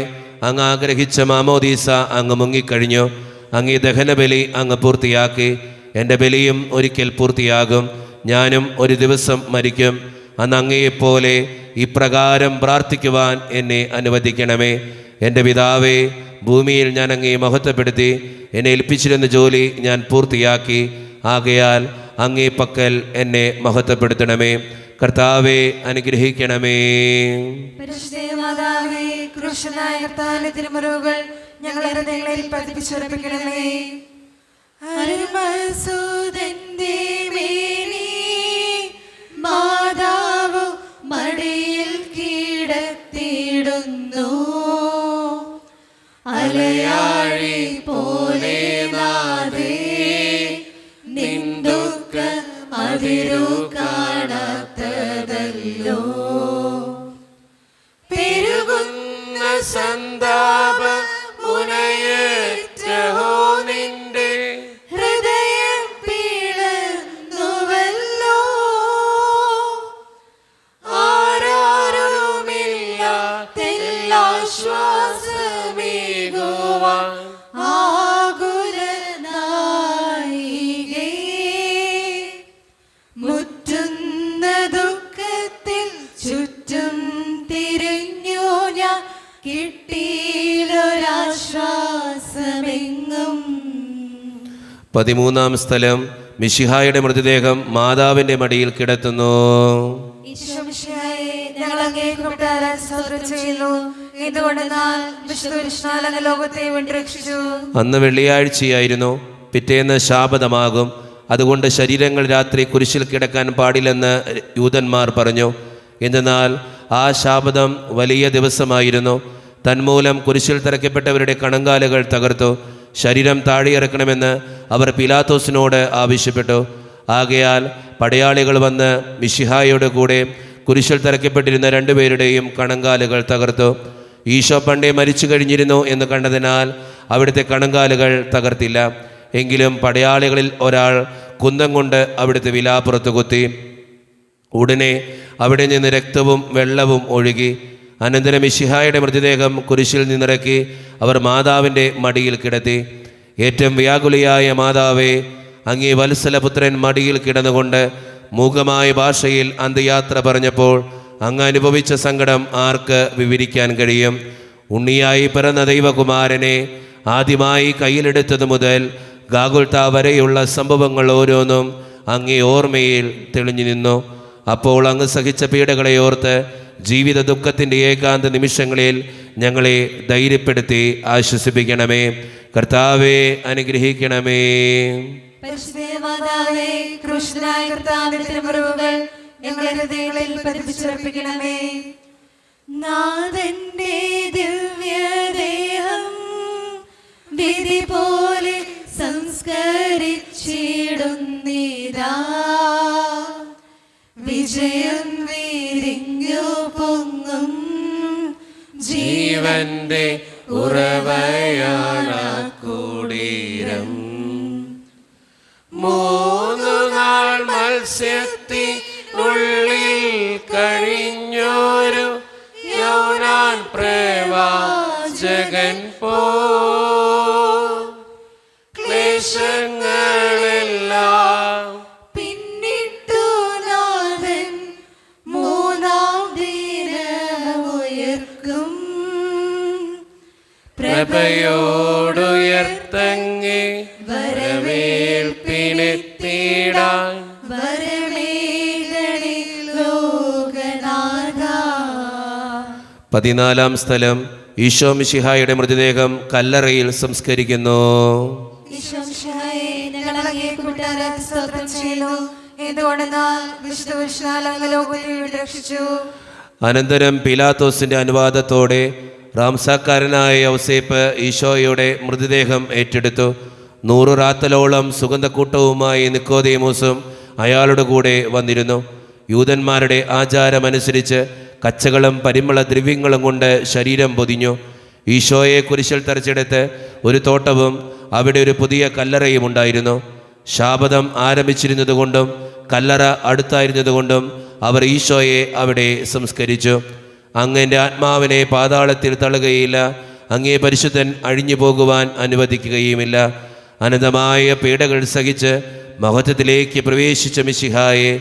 അങ്ങ് ആഗ്രഹിച്ച മാമോദീസ അങ്ങ് മുങ്ങിക്കഴിഞ്ഞു. അങ്ങേ ദഹനബലി അങ്ങ് പൂർത്തിയാക്കി. എൻ്റെ ബലിയും ഒരിക്കൽ പൂർത്തിയാകും. ഞാനും ഒരു ദിവസം മരിക്കും. അന്ന് അങ്ങയെപ്പോലെ ഇപ്രകാരം പ്രാർത്ഥിക്കുവാൻ എന്നെ അനുവദിക്കണമേ. എൻ്റെ പിതാവേ, ഭൂമിയിൽ ഞാൻ അങ്ങയെ മഹത്വപ്പെടുത്തി. എന്നെ ഏൽപ്പിച്ചിരുന്ന ജോലി ഞാൻ പൂർത്തിയാക്കി. ആകയാൽ അങ്ങേ പക്കൽ എന്നെ മഹത്വപ്പെടുത്തണമേ. കർത്താവെ അനുഗ്രഹിക്കണമേ.
പരിശുദ്ധമാതാവേ, ക്രൂശനായ കർത്താവിന്റെ തിരുമുറിവുകൾ ഞങ്ങളുടെ ഹൃദയങ്ങളിൽ പതിപ്പിച്ചുറപ്പിക്കണമേ. അരുമസൂദന്റെ മേനി മാതാവ് മടിയിൽ കിടത്തിയിടുന്നു. അലയാഴി പോലെ നാദേ നിന്ദുഃഖ അതിരു കാണാത്തതല്ലോ. പെരുകുന്ന സന്താപ മുനയേറ്റഹോ നിന്റെ ഹൃദയം പിളർന്നുവല്ലോ. ആരാരുമില്ലാശ്വാസമേകുവാൻ ആകുലനായികേ. മുറ്റുന്ന ദുഃഖത്തിൽ ചുറ്റും തിരിഞ്ഞു ഞാൻ, കിട്ടിയിലൊരാശ്വാസമെങ്ങും.
13-ാം സ്ഥലം. മിശിഹായുടെ മൃതദേഹം മാതാവിൻ്റെ മടിയിൽ കിടത്തുന്നു.
ഞങ്ങൾ അങ്ങേക്ക് സ്തോത്രം ചെയ്യുന്നു. എന്തുകൊണ്ടെന്നാൽ വിശുദ്ധ അങ്ങ് ലോകത്തെ വേണ്ടി രക്ഷിച്ചു.
അന്ന് വെള്ളിയാഴ്ചയായിരുന്നു. പിറ്റേന്ന് ശാബതമാകും. അതുകൊണ്ട് ശരീരങ്ങൾ രാത്രി കുരിശിൽ കിടക്കാൻ പാടില്ലെന്ന് യൂതന്മാർ പറഞ്ഞു. എന്നാൽ ആ ശാബതം വലിയ ദിവസമായിരുന്നു. തന്മൂലം കുരിശിൽ തറയ്ക്കപ്പെട്ടവരുടെ കണങ്കാലുകൾ തകർത്തു. ശരീരം താഴെയിറക്കണമെന്ന് അവർ പിലാത്തോസിനോട് ആവശ്യപ്പെട്ടു. ആകയാൽ പടയാളികൾ വന്ന് മിശിഹായുടെ കൂടെ കുരിശിൽ തറയ്ക്കപ്പെട്ടിരുന്ന രണ്ടുപേരുടെയും കണങ്കാലുകൾ തകർത്തു. ഈശോ പണ്ടേ മരിച്ചു കഴിഞ്ഞിരുന്നു എന്ന് കണ്ടതിനാൽ അവിടുത്തെ കണങ്കാലുകൾ തകർത്തില്ല. എങ്കിലും പടയാളികളിൽ ഒരാൾ കുന്തം കൊണ്ട് അവിടുത്തെ വിലാപ്പുറത്ത് കുത്തി. ഉടനെ അവിടെ നിന്ന് രക്തവും വെള്ളവും ഒഴുകി. അനന്തരം മിശിഹായുടെ മൃതദേഹം കുരിശിൽ നിന്നിറക്കി അവർ മാതാവിൻ്റെ മടിയിൽ കിടത്തി. ഏറ്റവും വ്യാകുലിയായ മാതാവേ, അങ്ങേ വത്സലപുത്രൻ മടിയിൽ കിടന്നുകൊണ്ട് മൂകമായ ഭാഷയിൽ അന്ത്യയാത്ര പറഞ്ഞപ്പോൾ അങ്ങ് അനുഭവിച്ച സങ്കടം ആർക്ക് വിവരിക്കാൻ കഴിയും? ഉണ്ണിയായി പിറന്ന ദൈവകുമാരനെ ആദ്യമായി കയ്യിലെടുത്തത് മുതൽ ഗാഗുൽത്ത വരെയുള്ള സംഭവങ്ങൾ ഓരോന്നും അങ്ങേ ഓർമ്മയിൽ തെളിഞ്ഞു നിന്നു. അപ്പോൾ അങ്ങ് സഹിച്ച പീഡകളെ ഓർത്ത് ജീവിത ദുഃഖത്തിൻ്റെ ഏകാന്ത നിമിഷങ്ങളിൽ ഞങ്ങളെ ധൈര്യപ്പെടുത്തി ആശ്വസിപ്പിക്കണമേ. കർത്താവെ അനുഗ്രഹിക്കണമേ.
പരിശുദ്ധമാതാവേ, ക്രൂശനായ കർത്താവിന്റെ തിരുമുറിവുകൾ ഞങ്ങളുടെ ഹൃദയങ്ങളിൽ പതിപ്പിച്ചുറപ്പിക്കണമേ. നാഥന്റെ ദിവ്യദേഹം വിധി പോലെ സംസ്കരിച്ചിടുന്നിതാ. വിജയം വിരിഞ്ഞു പൊങ്ങും
ജീവന്റെ ഉറവയാണ് കുടീരം. 3 നാൾ മത്സ്യത്തിനുള്ളിൽ കഴിഞ്ഞൊരു യോനാൻ പ്രവാചകൻ പോ ക്ലേശങ്ങളെല്ലാം
പിന്നിട്ടു നാഥൻ 3-ാം ദിനമുയർക്കും.
പ്രഭയോടുയർത്തങ്ങി വരവേൽപ്പിനെത്തിടാൻ
വരമേഘണി ലോകനാഥ.
14-ാം സ്ഥലം. ഈശോ മിശിഹായുടെ മൃതദേഹം കല്ലറയിൽ സംസ്കരിക്കുന്നു.
ഈശോമിശിഹായെ, ഞങ്ങൾ അങ്ങേക്ക് സ്തോത്രം ചെയ്യുന്നു. എന്തുകൊണ്ടെന്നാൽ വിശുദ്ധ അങ്ങ് ലോകത്തെ വേണ്ടി രക്ഷിച്ചു.
അനന്തരം പിലാത്തോസിന്റെ അനുവാദത്തോടെ റാംസാക്കാരനായ യൗസേപ്പ് ഈശോയുടെ മൃതദേഹം ഏറ്റെടുത്തു. 100 റാത്തലോളം സുഗന്ധക്കൂട്ടവുമായി നിക്കോദേമോസും അയാളുടെ കൂടെ വന്നിരുന്നു. യൂതന്മാരുടെ ആചാരമനുസരിച്ച് കച്ചകളും പരിമള ദ്രവ്യങ്ങളും കൊണ്ട് ശരീരം പൊതിഞ്ഞു. ഈശോയെ കുരിശിൽ തറച്ചെടുത്ത് ഒരു തോട്ടവും അവിടെ ഒരു പുതിയ കല്ലറയും ഉണ്ടായിരുന്നു. ശാബദം ആരംഭിച്ചിരുന്നതുകൊണ്ടും കല്ലറ അടുത്തായിരുന്നതുകൊണ്ടും അവർ ഈശോയെ അവിടെ സംസ്കരിച്ചു. അങ്ങ് എൻ്റെ ആത്മാവിനെ പാതാളത്തിൽ തള്ളുകയില്ല, അങ്ങേ പരിശുദ്ധൻ അഴിഞ്ഞു പോകുവാൻ അനുവദിക്കുകയുമില്ല. അനന്തമായ പീഡകൾ സഹിച്ച് മഹത്വത്തിലേക്ക് പ്രവേശിച്ച മിശിഹായെ,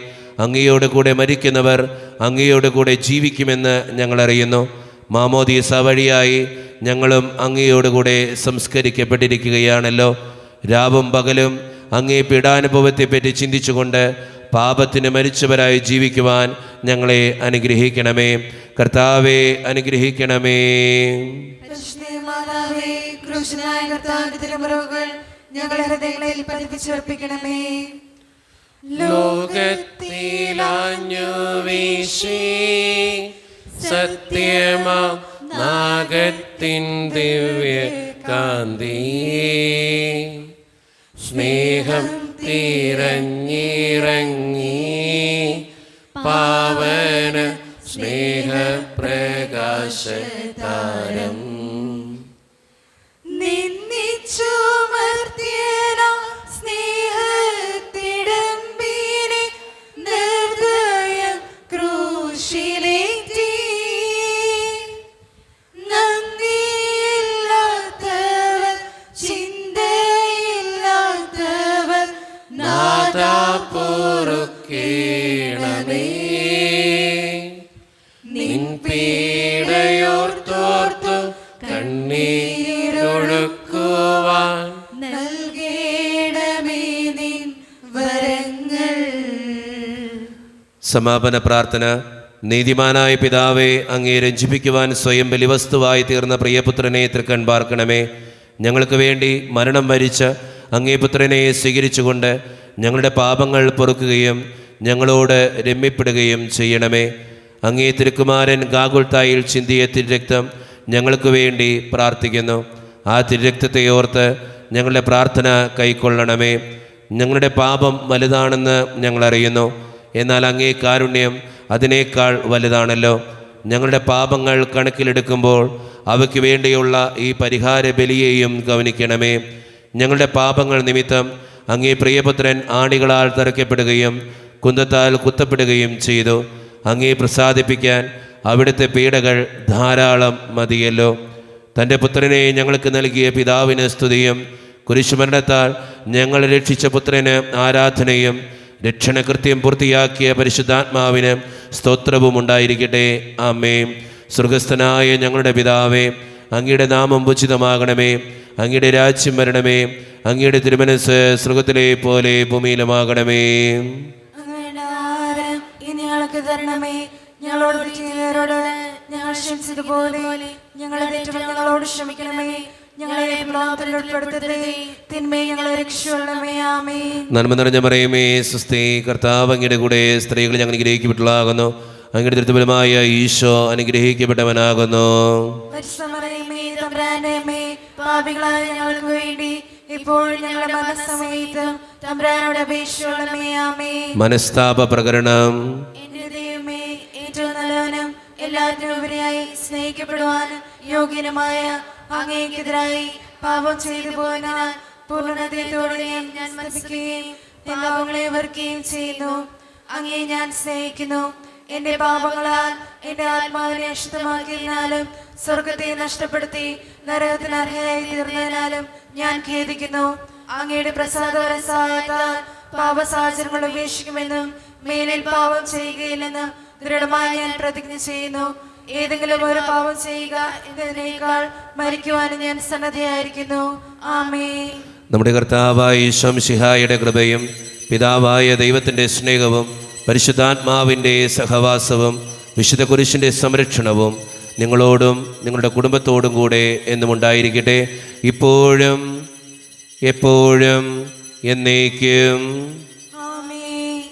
അങ്ങയോട് കൂടെ മരിക്കുന്നവർ അങ്ങയോട് കൂടെ ജീവിക്കുമെന്ന് ഞങ്ങൾ അറിയുന്നു. മാമോദീസ വഴിയായി ഞങ്ങളും അങ്ങയോടുകൂടെ സംസ്കരിക്കപ്പെട്ടിരിക്കുകയാണല്ലോ. രാവും പകലും അങ്ങേ പീഡാനുഭവത്തെപ്പറ്റി ചിന്തിച്ചുകൊണ്ട് പാപത്തിന് മരിച്ചവരായി ജീവിക്കുവാൻ ഞങ്ങളെ അനുഗ്രഹിക്കണമേ. കർത്താവെ അനുഗ്രഹിക്കണമേ.
മാതാവേ, ക്രൂശനായ കർത്താവിന്റെ തിരുമുറിവുകൾ ഞങ്ങളുടെ ഹൃദയങ്ങളിൽ പതിപ്പിച്ചുറപ്പിക്കണമേ.
ലോകത്തിലാഞ്ഞു വീശി സത്യമാം നാഗത്തിൻ ദിവ്യ കാന്തി, സ്നേഹം തിരഞ്ഞിറങ്ങി പാവന സ്നേഹപ്രകാശതാരം, പൊറുക്കേണമേ. നിൻ പീഡയോർത്തോർത്തു കണ്ണീരൊഴുക്കുവാൻ
നൽകേണമേ നിൻ വരങ്ങൾ.
സമാപന പ്രാർത്ഥന. നീതിമാനായ പിതാവേ, അങ്ങേ രഞ്ജിപ്പിക്കുവാൻ സ്വയം ബലിവസ്തുവായി തീർന്ന പ്രിയപുത്രനെ തൃക്കൺ പാർക്കണമേ. ഞങ്ങൾക്ക് വേണ്ടി മരണം വരിച്ച അങ്ങേ പുത്രനെ സ്വീകരിച്ചുകൊണ്ട് ഞങ്ങളുടെ പാപങ്ങൾ പൊറുക്കുകയും ഞങ്ങളോട് രമ്യപ്പെടുകയും ചെയ്യണമേ. അങ്ങേ തിരുക്കുമാരൻ ഗാഗുൽത്തായിൽ ചിന്തിയ തിരുരക്തം ഞങ്ങൾക്ക് വേണ്ടി പ്രാർത്ഥിക്കുന്നു. ആ തിരുരക്തത്തെ ഓർത്ത് ഞങ്ങളുടെ പ്രാർത്ഥന കൈക്കൊള്ളണമേ. ഞങ്ങളുടെ പാപം വലുതാണെന്ന് ഞങ്ങളറിയുന്നു, എന്നാൽ അങ്ങേ കാരുണ്യം അതിനേക്കാൾ വലുതാണല്ലോ. ഞങ്ങളുടെ പാപങ്ങൾ കണക്കിലെടുക്കുമ്പോൾ അവയ്ക്ക് വേണ്ടിയുള്ള ഈ പരിഹാര ബലിയെയും ഗവനിക്കണമേ. ഞങ്ങളുടെ പാപങ്ങൾ നിമിത്തം അങ്ങേ പ്രിയപുത്രൻ ആണികളാൽ തറയ്ക്കപ്പെടുകയും കുന്തത്താൽ കുത്തപ്പെടുകയും ചെയ്തു. അങ്ങേ പ്രസാദിപ്പിക്കാൻ അവിടുത്തെ പീഡകൾ ധാരാളം മതിയല്ലോ. തൻ്റെ പുത്രനെ ഞങ്ങൾക്ക് നൽകിയ പിതാവിന് സ്തുതിയും കുരിശുമരണത്താൽ ഞങ്ങൾ രക്ഷിച്ച പുത്രന് ആരാധനയും രക്ഷണകൃത്യം പൂർത്തിയാക്കിയ പരിശുദ്ധാത്മാവിന് സ്തോത്രവും ഉണ്ടായിരിക്കട്ടെ. ആമേൻ. സ്വർഗസ്ഥനായ ഞങ്ങളുടെ പിതാവേ, അങ്ങയുടെ നാമം ഉചിതമാകണമേ. അങ്ങയുടെ രാജ്യം വരണമേ. അങ്ങയുടെ തിരുമനസ് സ്വർഗത്തിലെ പോലെ ഭൂമിയിലുമാകണമേ.
ഞങ്ങൾക്ക് തരണമേ. ഞങ്ങളോട് ചെയ്യുന്നവരോട് ഞങ്ങൾ ക്ഷമിച്ചതുപോലെ ഞങ്ങളുടെ തെറ്റുകൾ ഞങ്ങളോട് ക്ഷമിക്കണമേ. ഞങ്ങളെ ഉൾപ്പെടുത്തരുതേ, തിന്മയെ ഞങ്ങളെ രക്ഷിക്കണമേ. ആമേൻ.
നന്മ നിറഞ്ഞ മറിയമേ, സ്വസ്തി, കർത്താവ് അങ്ങയുടെ കൂടെ സ്ത്രീകൾ ഞങ്ങൾ അനുഗ്രഹിക്കപ്പെട്ടവളാകുന്നു. അങ്ങയുടെ ദൃഢഫലമായ ഈശോ അനുഗ്രഹിക്കപ്പെട്ടവനാകുന്നു.
പാപികളായ ഞങ്ങൾക്ക് വേണ്ടി ഇപ്പോഴും ഞങ്ങളുടെ മരണസമയത്തും തമ്പുരാനോട് അപേക്ഷിക്കണമേ. ആമേൻ.
മനസ്താപ പ്രകരണം.
എന്റെ ദൈവമേ, ഏറ്റവും നല്ലവനും എല്ലാത്തിനും ഉപരിയായി സ്നേഹിക്കപ്പെടുവാനും യോഗ്യനുമായ അങ്ങേക്കെതിരായി പാപം ചെയ്തു പോയതിനാൽ പൂർണ്ണതയോടെ ഞാൻ മനസ്സിലാക്കുകയും പാപങ്ങളെ വെറുക്കുകയും ചെയ്യുന്നു. അങ്ങേ ഞാൻ സ്നേഹിക്കുന്നു. എന്റെ പാപങ്ങളാൽ എന്റെ ആത്മാവിനെ അശുദ്ധമാക്കിയതിനാലും സ്വർഗത്തെ നഷ്ടപ്പെടുത്തി നരകത്തിന് അർഹയായി തീർന്നതിനാലും ഞാൻ ഖേദിക്കുന്നു. അങ്ങയുടെ പ്രസാദകര സഹായത്താൽ പാപസാഹചര്യങ്ങൾ ഉപേക്ഷിക്കുമെന്നും മേലിൽ പാപം ചെയ്യുകയില്ലെന്നും ദൃഢമായി ഞാൻ പ്രതിജ്ഞ ചെയ്യുന്നു. ഏതെങ്കിലും ഒരു പാപം ചെയ്യുക എന്നതിനേക്കാൾ മരിക്കുവാനും ഞാൻ സന്നദ്ധയായിരിക്കുന്നു. ആമേൻ.
നമ്മുടെ കർത്താവായ ഈശോ മിശിഹായുടെ കൃപയും പിതാവായ ദൈവത്തിൻ്റെ സ്നേഹവും പരിശുദ്ധാത്മാവിൻ്റെ സഹവാസവും വിശുദ്ധ കുരിശിൻ്റെ സംരക്ഷണവും നിങ്ങളോടും നിങ്ങളുടെ കുടുംബത്തോടും കൂടെ എന്നും ഉണ്ടായിരിക്കട്ടെ, ഇപ്പോഴും എപ്പോഴും എന്നേക്കും.
ആമേൻ.